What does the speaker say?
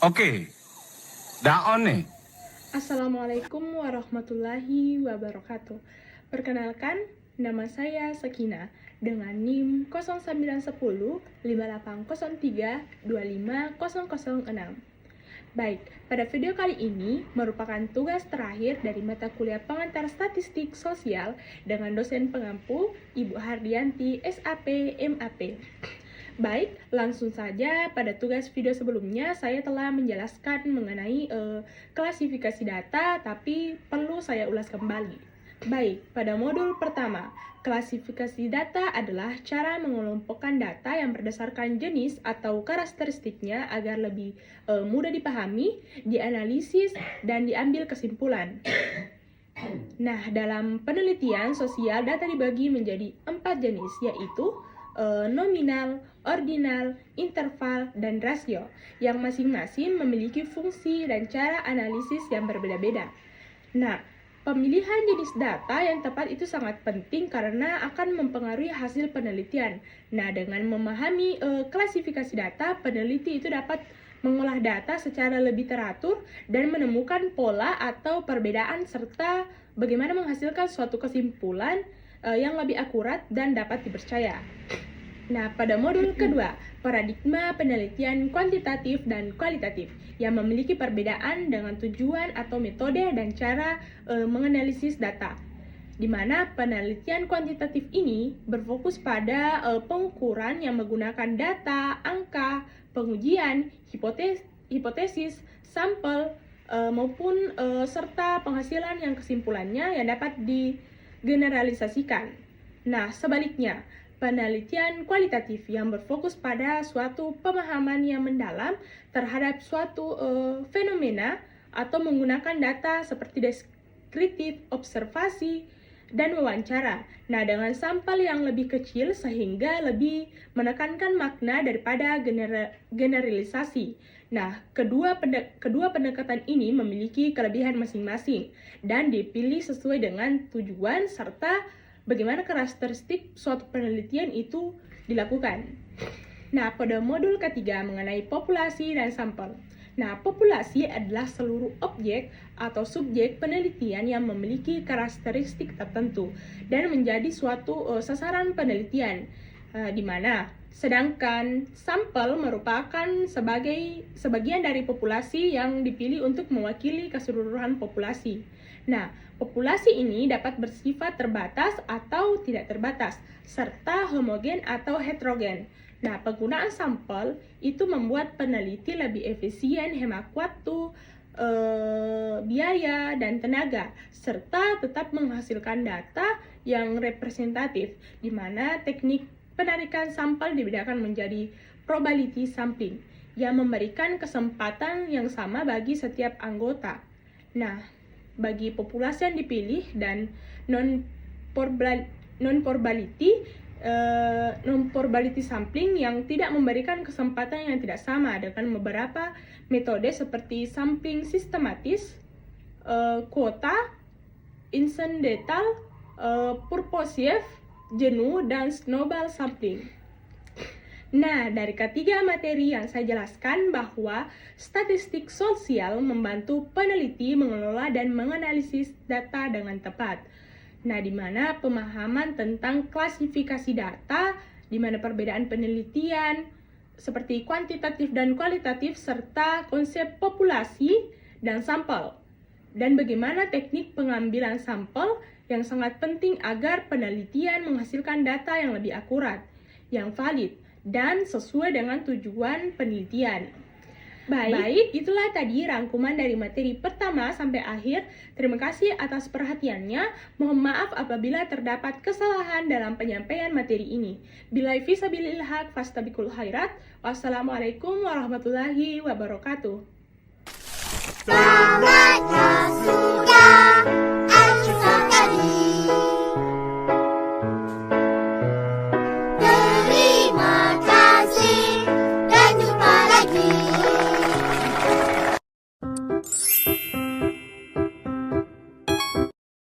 Oke, daon nih. Assalamualaikum warahmatullahi wabarakatuh. Perkenalkan, nama saya Sakina dengan NIM 0910 5803 25006. Baik, pada video kali ini merupakan tugas terakhir dari mata kuliah pengantar statistik sosial dengan dosen pengampu Ibu Hardianti SAP MAP. Baik, langsung saja pada tugas video sebelumnya saya telah menjelaskan mengenai klasifikasi data, tapi perlu saya ulas kembali. Baik, pada modul pertama, klasifikasi data adalah cara mengelompokkan data yang berdasarkan jenis atau karakteristiknya agar lebih mudah dipahami, dianalisis, dan diambil kesimpulan. Nah, dalam penelitian sosial, data dibagi menjadi 4 jenis, yaitu nominal, ordinal, interval, dan rasio, yang masing-masing memiliki fungsi dan cara analisis yang berbeda-beda. Nah, pemilihan jenis data yang tepat itu sangat penting karena akan mempengaruhi hasil penelitian. Nah, dengan memahami klasifikasi data, peneliti itu dapat mengolah data secara lebih teratur dan menemukan pola atau perbedaan serta bagaimana menghasilkan suatu kesimpulan yang lebih akurat dan dapat dipercaya. Nah, pada modul kedua, paradigma penelitian kuantitatif dan kualitatif yang memiliki perbedaan dengan tujuan atau metode dan cara menganalisis data. Di mana penelitian kuantitatif ini berfokus pada pengukuran yang menggunakan data, angka, pengujian, hipotesis, sampel, maupun serta penghasilan yang kesimpulannya yang dapat digeneralisasikan. Nah, sebaliknya, penelitian kualitatif yang berfokus pada suatu pemahaman yang mendalam terhadap suatu fenomena atau menggunakan data seperti deskriptif, observasi, dan wawancara. Nah, dengan sampel yang lebih kecil sehingga lebih menekankan makna daripada generalisasi. Nah, kedua pendekatan ini memiliki kelebihan masing-masing dan dipilih sesuai dengan tujuan serta bagaimana karakteristik suatu penelitian itu dilakukan. Nah, pada modul ketiga mengenai populasi dan sampel. Nah, populasi adalah seluruh objek atau subjek penelitian yang memiliki karakteristik tertentu dan menjadi suatu sasaran penelitian, di mana sedangkan sampel merupakan sebagian dari populasi yang dipilih untuk mewakili keseluruhan populasi. Nah, populasi ini dapat bersifat terbatas atau tidak terbatas, serta homogen atau heterogen. Nah, penggunaan sampel itu membuat peneliti lebih efisien, hemat waktu, biaya, dan tenaga, serta tetap menghasilkan data yang representatif, di mana teknik penarikan sampel dibedakan menjadi probability sampling, yang memberikan kesempatan yang sama bagi setiap anggota. Nah, bagi populasi yang dipilih dan non-probability sampling yang tidak memberikan kesempatan yang tidak sama dengan beberapa metode seperti sampling sistematis, kuota, incidental, purposive, jenuh, dan snowball sampling. Nah, dari ketiga materi yang saya jelaskan bahwa statistik sosial membantu peneliti mengelola dan menganalisis data dengan tepat. Nah, di mana pemahaman tentang klasifikasi data, di mana perbedaan penelitian seperti kuantitatif dan kualitatif, serta konsep populasi dan sampel. Dan bagaimana teknik pengambilan sampel yang sangat penting agar penelitian menghasilkan data yang lebih akurat, yang valid, dan sesuai dengan tujuan penelitian. Baik, itulah tadi rangkuman dari materi pertama sampai akhir. Terima kasih atas perhatiannya. Mohon maaf apabila terdapat kesalahan dalam penyampaian materi ini. Billahi fisabilil haq fastabiqul khairat. Wassalamualaikum warahmatullahi wabarakatuh. Selamat masuk.